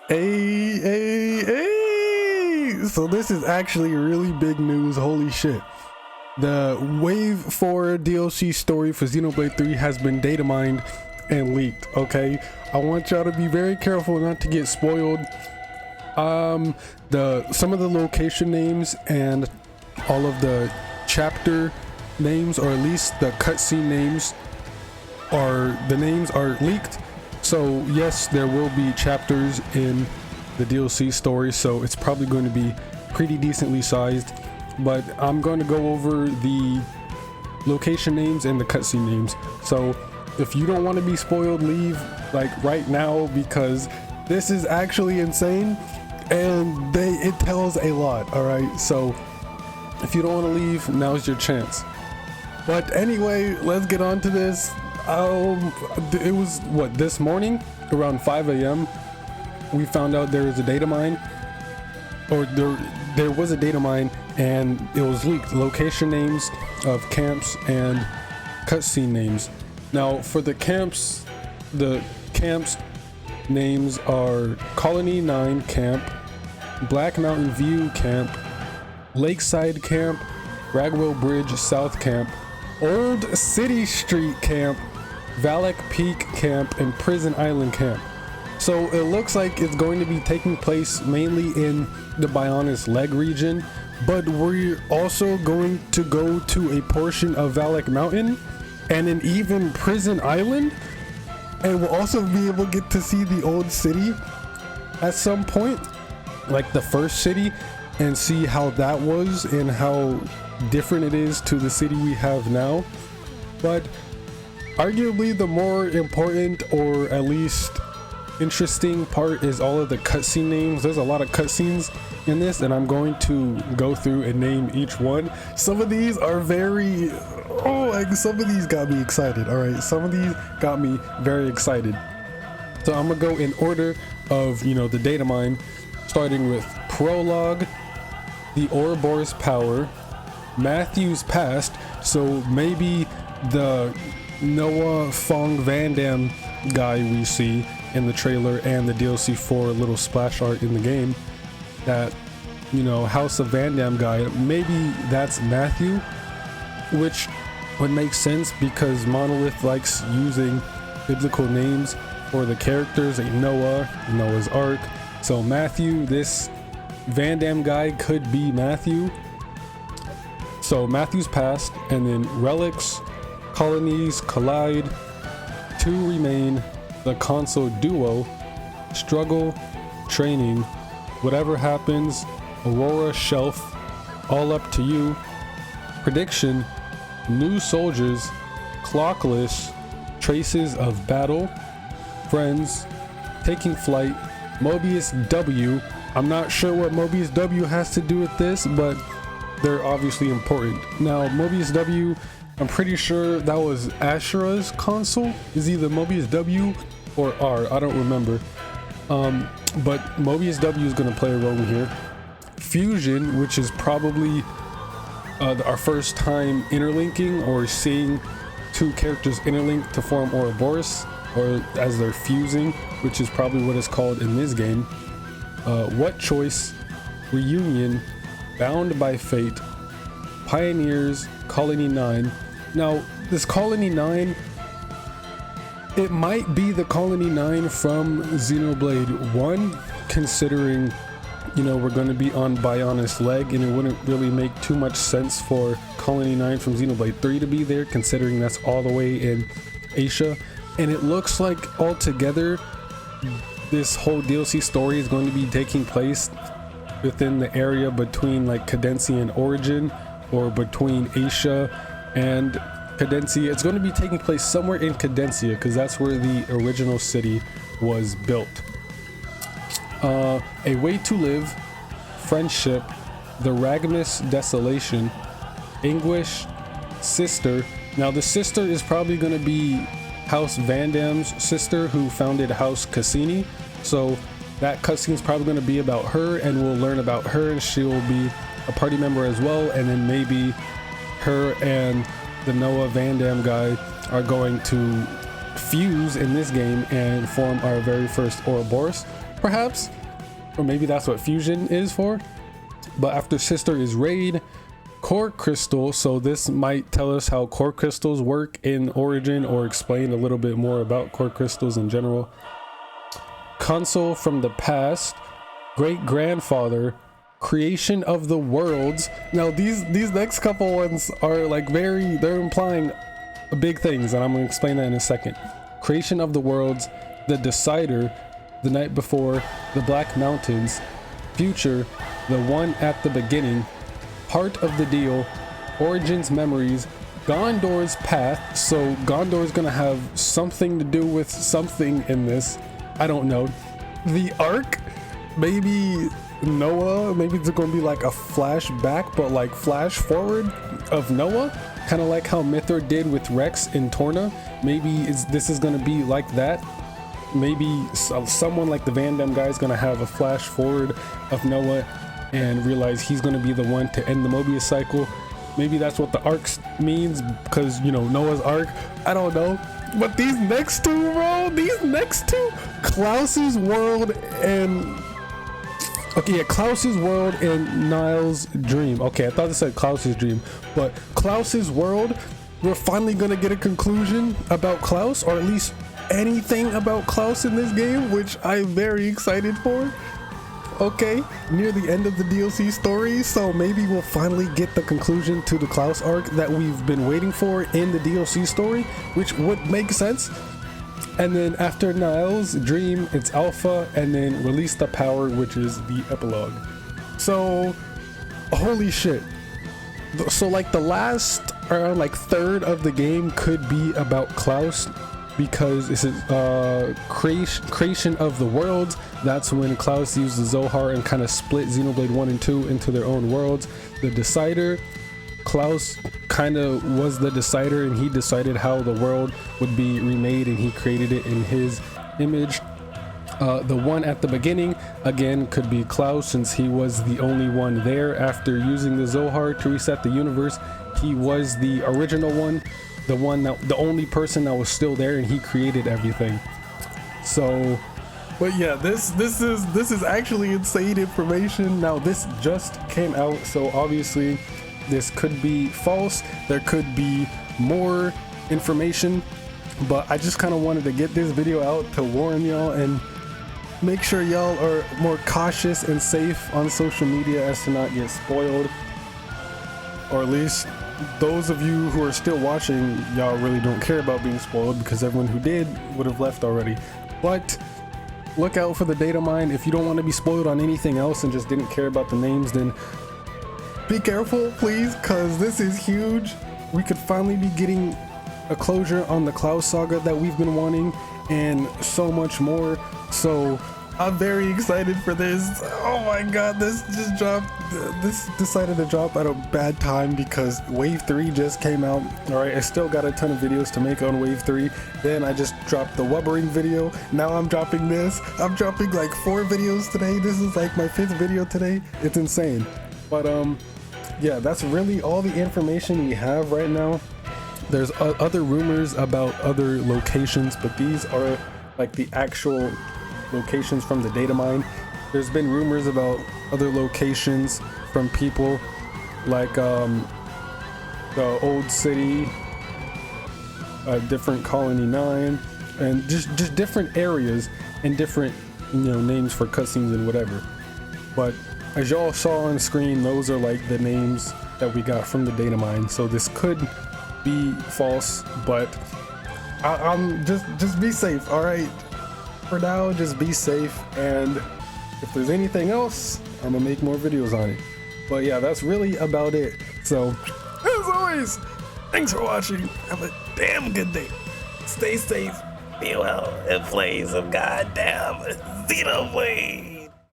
Hey. So this is actually really big news. Holy shit. The Wave 4 DLC story for Xenoblade 3 has been datamined and leaked, okay? I want y'all to be very careful not to get spoiled. Some of the location names and all of the chapter names, or at least the cutscene names, are leaked. So yes, there will be chapters in the DLC story, so it's probably going to be pretty decently sized, but I'm going to go over the location names and the cutscene names. So if you don't want to be spoiled, leave like right now, because this is actually insane and it tells a lot. All right, so if you don't want to leave, now's your chance. But anyway, let's get on to this. It was this morning around 5 a.m. we found out there was a data mine, or there was a data mine, and it was leaked. Location names of camps and cutscene names. Now for the camps names are Colony 9 Camp, Black Mountain View Camp, Lakeside Camp, Ragwell Bridge South Camp, Old City Street Camp, Valak Peak Camp, and Prison Island Camp. So it looks like it's going to be taking place mainly in the Bionis Leg region, but we're also going to go to a portion of Valak Mountain and an even Prison Island, and we'll also be able to get to see the old city at some point, like the first city, and see how that was and how different it is to the city we have now. But arguably the more important, or at least interesting part, is all of the cutscene names. There's a lot of cutscenes in this, and I'm going to go through and name each one. Some of these are some of these got me excited. All right, some of these got me very excited. So I'm gonna go in order of the data mine, starting with Prologue, the Ouroboros Power, Matthew's Past. So maybe the Noah Fong Van Dam guy we see in the trailer and the DLC for little splash art in the game, that House of Van Dam guy, maybe that's Matthew, which would make sense because Monolith likes using biblical names for the characters, like Noah's Ark. So Matthew, this Van Dam guy could be Matthew. So Matthew's Past, and then Relics, Colonies Collide, Two Remain, The Console Duo, Struggle, Training, Whatever Happens, Aurora Shelf, All Up to You, Prediction, New Soldiers, Clockless, Traces of Battle, Friends, Taking Flight, Mobius W. I'm not sure what Mobius W has to do with this, but they're obviously important. Now Mobius W, I'm pretty sure that was Ashura's console. Is either Mobius W or R, I don't remember. But Mobius W is going to play a role here. Fusion, which is probably our first time interlinking or seeing two characters interlink to form Ouroboros, or as they're fusing, which is probably what it's called in this game. What Choice, Reunion, Bound by Fate, Pioneers, Colony 9. Now this Colony 9, it might be the Colony 9 from Xenoblade 1, considering we're going to be on Bionis Leg, and it wouldn't really make too much sense for Colony 9 from Xenoblade 3 to be there, considering that's all the way in Asia. And it looks like altogether this whole DLC story is going to be taking place within the area between like Cadencia and Origin, or between Asia and Cadencia. It's going to be taking place somewhere in Cadencia, because that's where the original city was built. A Way to Live, Friendship, The Ragmus Desolation, Anguish, Sister. Now the sister is probably going to be House Van Dam's sister, who founded House Cassini. So that cutscene is probably going to be about her, and we'll learn about her, and she will be a party member as well. And then maybe her and the Noah Van Dam guy are going to fuse in this game and form our very first Ouroboros. perhaps, or maybe that's what fusion is for. But after sister is raid, core crystal. So this might tell us how core crystals work in Origin, or explain a little bit more about core crystals in general. Console from the past, great grandfather, creation of the worlds. Now these next couple ones are like they're implying big things, and I'm going to explain that in a second. Creation of the worlds, the decider, the night before, the black mountains, future, the one at the beginning, heart of the deal, origins, memories, Gondor's path. So Gondor is going to have something to do with something in this, I don't know. The arc, maybe Noah, maybe it's going to be like a flashback, but like flash forward of Noah, kind of like how Mythor did with Rex in Torna. Maybe this is going to be like that. Maybe someone like the Van Damme guy is going to have a flash forward of Noah and realize he's going to be the one to end the Mobius cycle. Maybe that's what the arc means, because, you know, Noah's arc, I don't know. But these next two, bro, Klaus's world and okay, yeah, Klaus's world and Niall's dream. Okay, I thought it said Klaus's dream, but Klaus's world, we're finally gonna get a conclusion about Klaus, or at least anything about Klaus in this game, which I'm very excited for. Okay, near the end of the DLC story, so maybe we'll finally get the conclusion to the Klaus arc that we've been waiting for in the DLC story, which would make sense. And then after Niall's dream, it's Alpha, and then Release the Power, which is the epilogue. So, holy shit. So like the last, around like third of the game could be about Klaus, because this is creation of the worlds. That's when Klaus used the Zohar and kind of split Xenoblade 1 and 2 into their own worlds. The decider, Klaus kind of was the decider, and he decided how the world would be remade, and he created it in his image. The one at the beginning, again, could be Klaus, since he was the only one there after using the Zohar to reset the universe. He was the original one, the only person that was still there, and he created everything. So, but yeah, this is actually insane information. Now this just came out, so obviously this could be false. There could be more information, but I just kind of wanted to get this video out to warn y'all and make sure y'all are more cautious and safe on social media as to not get spoiled. Or at least those of you who are still watching, y'all really don't care about being spoiled, because everyone who did would have left already. But look out for the Datamine. If you don't want to be spoiled on anything else and just didn't care about the names, then be careful, please, because this is huge. We could finally be getting a closure on the Klaus saga that we've been wanting, and so much more. So I'm very excited for this. Oh my god, this just dropped. This decided to drop at a bad time because Wave 3 just came out. Alright, I still got a ton of videos to make on Wave 3. Then I just dropped the wubbering video. Now I'm dropping this. I'm dropping like 4 videos today. This is like my 5th video today. It's insane. But yeah, that's really all the information we have right now. There's other rumors about other locations, but these are like the actual locations from the Datamine. There's been rumors about other locations from people, like the old city, different Colony 9, and just different areas and different, you know, names for cutscenes and whatever. But as y'all saw on screen, those are like the names that we got from the Datamine. So this could be false, but I'm just be safe. All right, for now, just be safe, and if there's anything else, I'm gonna make more videos on it. But yeah, that's really about it. So as always, thanks for watching. Have a damn good day. Stay safe, be well, and play some goddamn Xenoblade.